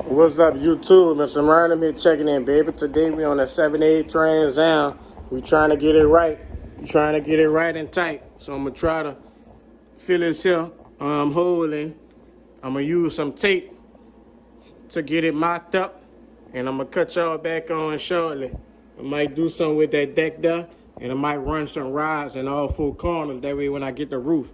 What's up, YouTube? Mr. Random here checking in, baby. Today we on a 7-8 Trans Am. We trying to get it right. We trying to get it right and tight. So I'm gonna try to fill this here hole in. I'm gonna use some tape to get it mocked up, and I'm gonna cut y'all back on shortly. I might do something with that deck there, and I might run some rods in all four corners. That way when I get the roof,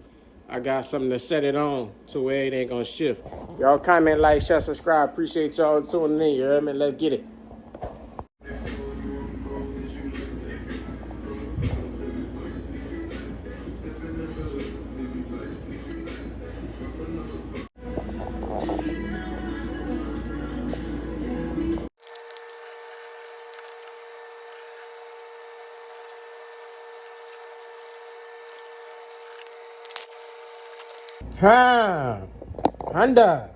I got something to set it on so where it ain't gonna shift. Y'all comment, like, share, subscribe. Appreciate y'all tuning in. You heard me? Let's get it. Honda.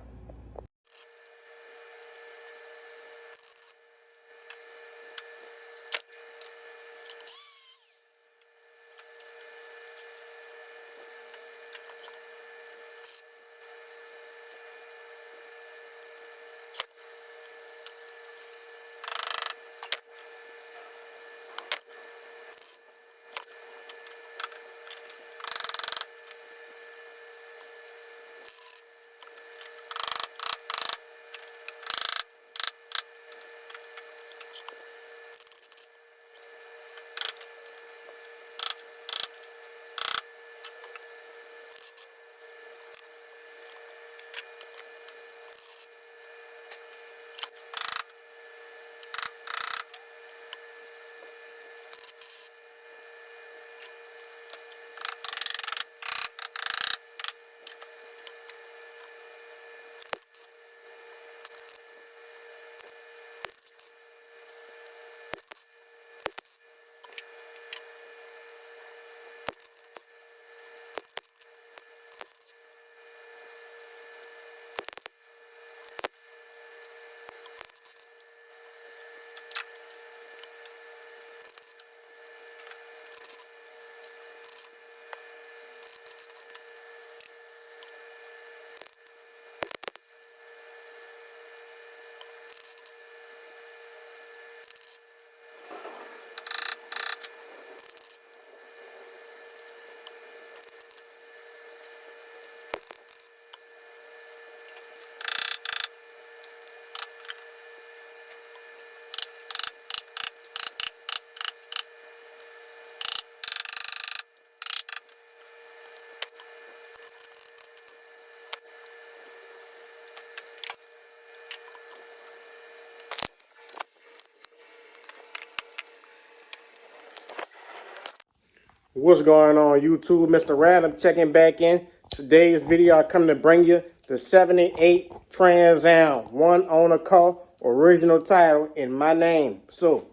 What's going on, YouTube? Mr. Random checking back in. Today's video, I come to bring you the 78 Trans Am, one owner car, original title in my name. So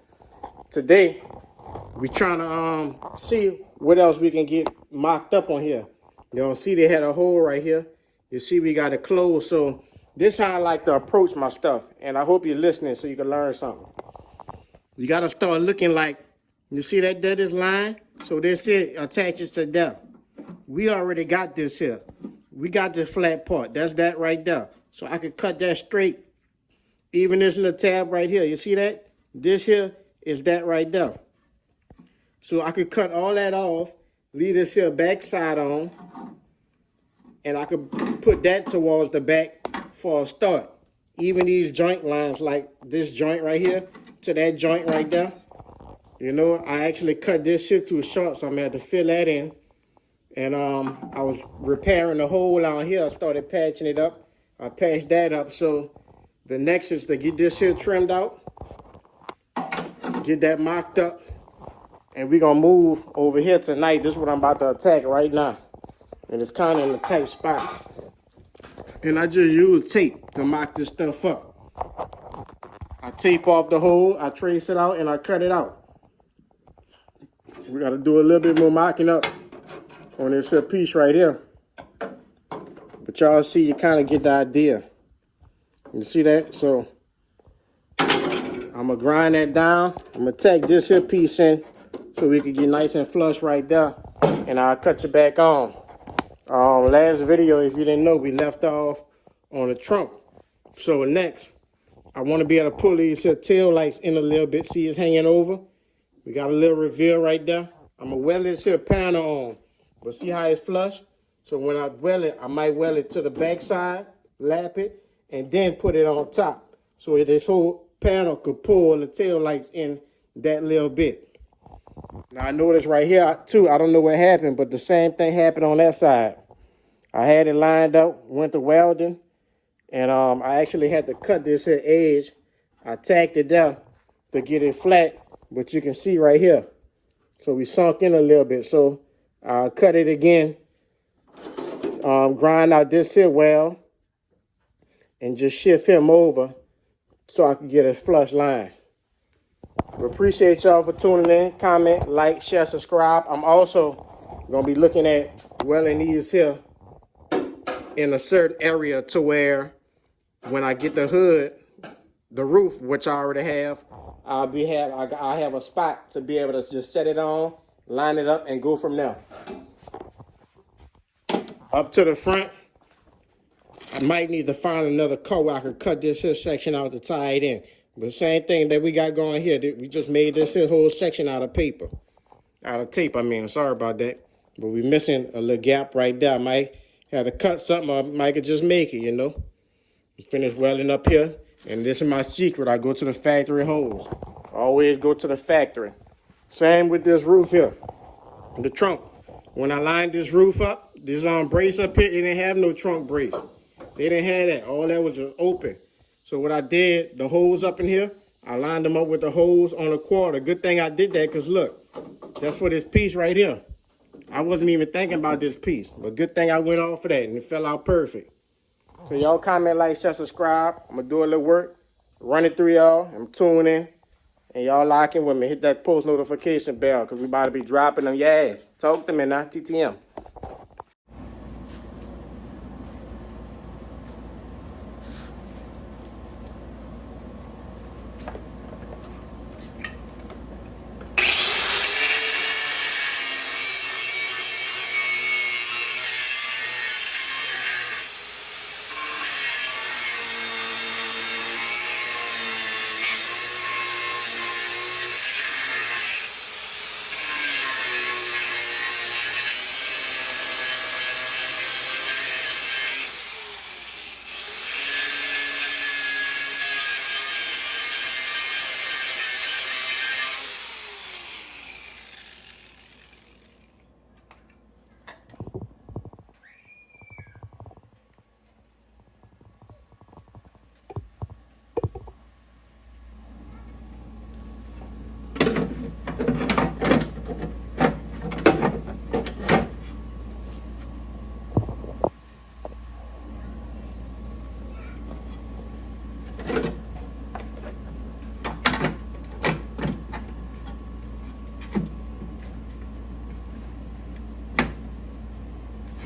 today we trying to see what else we can get mocked up on here. You know, see they had a hole right here. You see we got it closed. So this how I like to approach my stuff, and I hope you're listening so you can learn something. You got to start looking like, you see that is line? So this here attaches to that. We already got this here. We got this flat part. That's that right there. So I could cut that straight. Even this little tab right here. You see that? This here is that right there. So I could cut all that off, leave this here back side on, and I could put that towards the back for a start. Even these joint lines, like this joint right here to that joint right there. You know, I actually cut this shit too short, so I'm going to have to fill that in. And I was repairing the hole out here. I started patching it up. I patched that up. So the next is to get this here trimmed out, get that mocked up, and we're going to move over here tonight. This is what I'm about to attack right now. And it's kind of in a tight spot. And I just use tape to mock this stuff up. I tape off the hole, I trace it out, and I cut it out. We got to do a little bit more mocking up on this piece right here. But y'all see, you kind of get the idea. You see that? So I'm going to grind that down. I'm going to take this here piece in so we can get nice and flush right there. And I'll cut you back on. Last video, if you didn't know, we left off on the trunk. So next, I want to be able to pull these here tail lights in a little bit. See, it's hanging over. We got a little reveal right there. I'm going to weld this here panel on. But see how it's flush? So when I weld it, I might weld it to the back side, lap it, and then put it on top. So this whole panel could pull the tail lights in that little bit. Now I noticed right here too, I don't know what happened, but the same thing happened on that side. I had it lined up, went to welding, and I actually had to cut this here edge. I tacked it down to get it flat, but you can see right here. So we sunk in a little bit. So I cut it again, grind out this here weld, and just shift him over so I can get a flush line. We appreciate y'all for tuning in. Comment, like, share, subscribe. I'm also going to be looking at welding these here in a certain area to where when I get the hood, the roof, which I already have, I have a spot to be able to just set it on, line it up, and go from there. Up to the front, I might need to find another cut where I can cut this here section out to tie it in. But same thing that we got going here, we just made this here whole section out of paper. Out of tape, I mean, sorry about that. But we missing a little gap right there. I might have to cut something, or I might could just make it, you know. Finish welding up here. And this is my secret. I go to the factory holes. Always go to the factory. Same with this roof here. The trunk. When I lined this roof up, this brace up here, they didn't have no trunk brace. They didn't have that. All that was just open. So what I did, the holes up in here, I lined them up with the holes on a quarter. Good thing I did that, because look, that's for this piece right here. I wasn't even thinking about this piece, but good thing I went off of that and it fell out perfect. So y'all comment, like, share, subscribe. I'm going to do a little work, run it through y'all. I'm tuning in, and y'all locking with me. Hit that post notification bell, because we about to be dropping them. Yeah, talk to me now, TTM.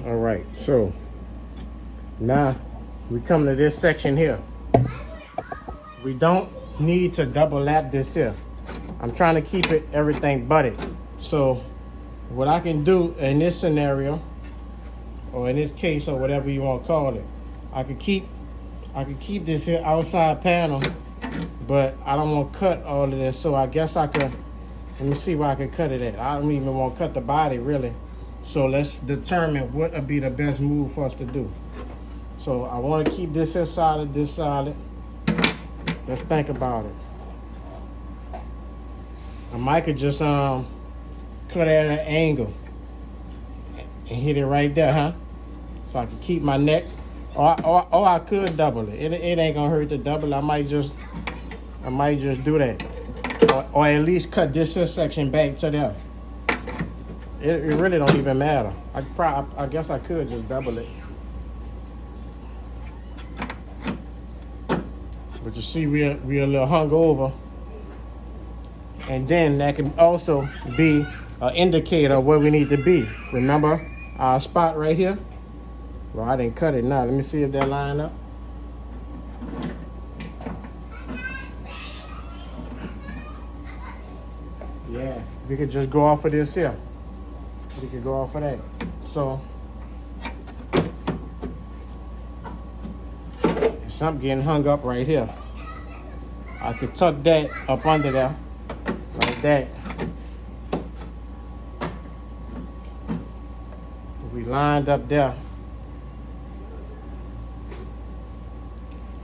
All right, so now we come to this section here. We don't need to double lap this here. I'm trying to keep it everything butted. So what I can do in this scenario, or in this case, or whatever you want to call it, I could keep this here outside panel, but I don't want to cut all of this. So I guess I could, let me see where I can cut it at. I don't even want to cut the body really. So let's determine what would be the best move for us to do. So I want to keep this here solid, this solid. Let's think about it. I might could just cut at an angle and hit it right there, huh? So I can keep my neck. Or I could double it. It ain't gonna hurt to double. I might just do that. Or at least cut this here section back to there. It really don't even matter. I guess I could just double it. But you see, we're a little hung over. And then that can also be an indicator of where we need to be. Remember our spot right here? Well, I didn't cut it now. Let me see if that line up. Yeah, we could just go off of this here. We could go off of that. So, something getting hung up right here. I could tuck that up under there, like that. We lined up there.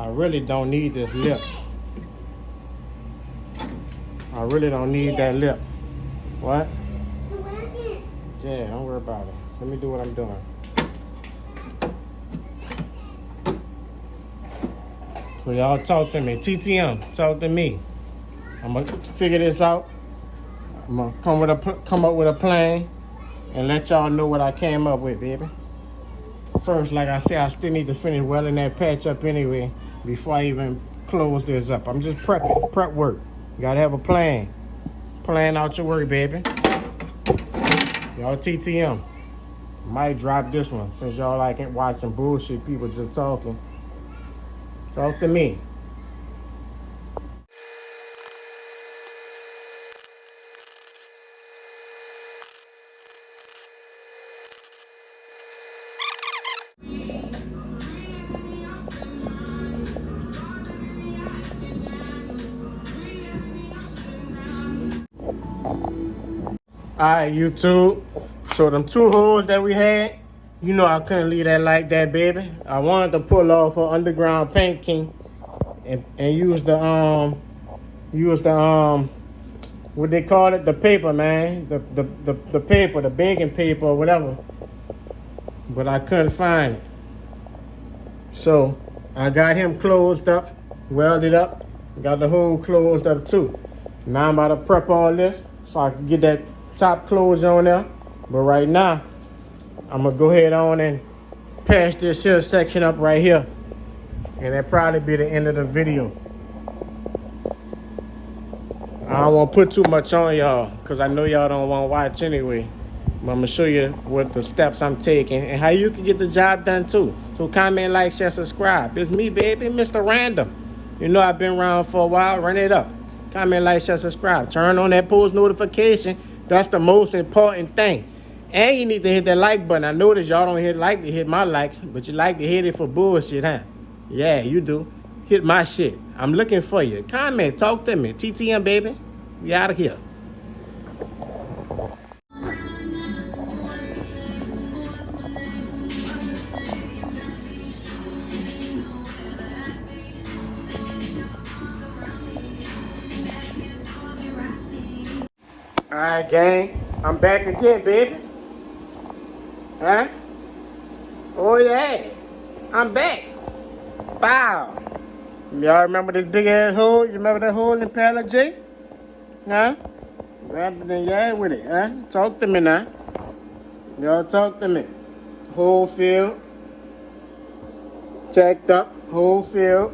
I really don't need this lip. I really don't need that lip. What? Yeah, don't worry about it. Let me do what I'm doing. So y'all talk to me. TTM, talk to me. I'm gonna figure this out. I'm gonna come up with a plan and let y'all know what I came up with, baby. First, like I said, I still need to finish welding that patch up anyway before I even close this up. I'm just prepping, prep work. You gotta have a plan. Plan out your work, baby. Y'all TTM. Might drop this one since y'all like it watching bullshit people just talking. Talk to me. Alright, YouTube. So them 2 holes that we had, you know I couldn't leave that like that, baby. I wanted to pull off an underground paint king and use the what they call it, the paper, man. The paper, the baking paper or whatever. But I couldn't find it. So I got him closed up, welded up, got the hole closed up too. Now I'm about to prep all this so I can get that top closed on there. But right now, I'm gonna go ahead on and patch this here section up right here. And that'll probably be the end of the video. I don't want to put too much on y'all because I know y'all don't want to watch anyway. But I'm gonna show you what the steps I'm taking and how you can get the job done too. So comment, like, share, subscribe. It's me, baby, Mr. Random. You know I've been around for a while. Run it up. Comment, like, share, subscribe. Turn on that post notification. That's the most important thing. And you need to hit that like button. I notice y'all don't like to hit my likes, but you like to hit it for bullshit, huh? Yeah, you do. Hit my shit. I'm looking for you. Comment, talk to me. TTM, baby. We out of here. All right, gang. I'm back again, baby. Huh? Oh, yeah. I'm back. Wow. Y'all remember this big ass hole? You remember that hole in Pala J? Huh? Grab it and yeah with it, huh? Talk to me now. Y'all talk to me. Whole field. Checked up. Whole field.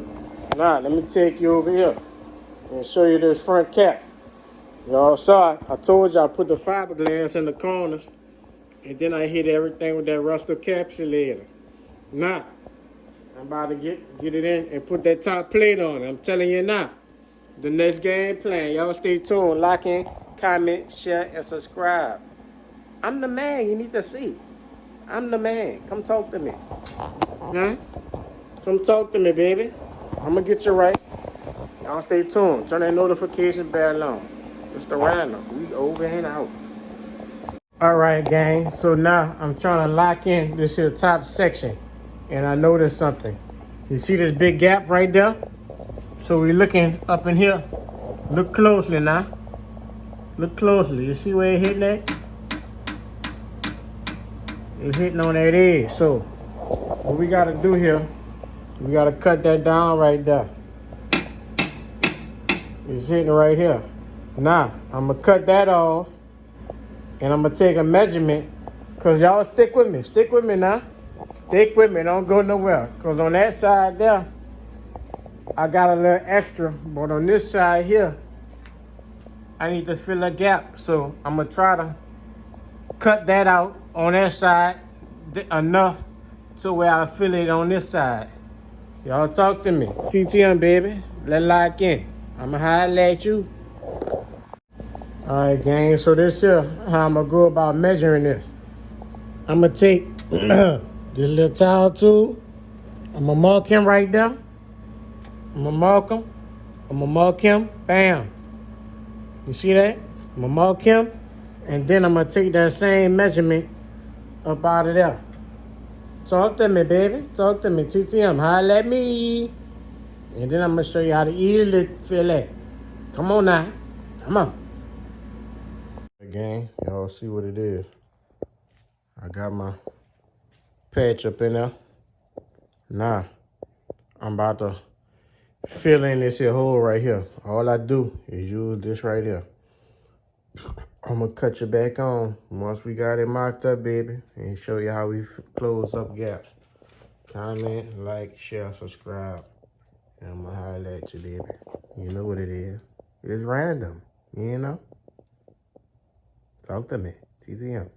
Now, let me take you over here and show you this front cap. Y'all saw it. I told you I put the fiberglass in the corners and then I hit everything with that Rust-Encapsulator. Now, I'm about to get it in and put that top plate on it. I'm telling you now. The next game plan. Y'all stay tuned. Like in, comment, share, and subscribe. I'm the man. You need to see. I'm the man. Come talk to me. Huh? Come talk to me, baby. I'm going to get you right. Y'all stay tuned. Turn that notification bell on. Mr. Random. We over and out. All right, gang. So now I'm trying to lock in this here top section. And I noticed something. You see this big gap right there? So we're looking up in here. Look closely now. Look closely. You see where it's hitting at? It's hitting on that edge. So what we got to do here, we got to cut that down right there. It's hitting right here. Now, I'm going to cut that off. And I'm going to take a measurement. Because y'all stick with me. Stick with me now. Stick with me. Don't go nowhere. Because on that side there, I got a little extra. But on this side here, I need to fill a gap. So I'm going to try to cut that out on that side enough to where I fill it on this side. Y'all talk to me. TTM, baby. Let's lock in. I'm going to holler at you. All right, gang. So this here, how I'm going to go about measuring this. I'm going to take this little towel tool. I'm going to mark him right there. I'm going to mark him. I'm gonna mark him. Bam. You see that? I'm gonna mark him. And then I'm gonna take that same measurement up out of there. Talk to me, baby. Talk to me. TTM, holla at me. And then I'm gonna show you how to easily fill it. Come on now. Come on. Again, y'all see what it is. I got my patch up in there. Now, I'm about to fill in this here hole right here. All I do is use this right here. I'm gonna cut you back on once we got it marked up, baby, and show you how we close up gaps. Comment, like, share, subscribe, and I'm gonna holler at you, baby. You know what it is. It's random, you know? Talk to me, TZM.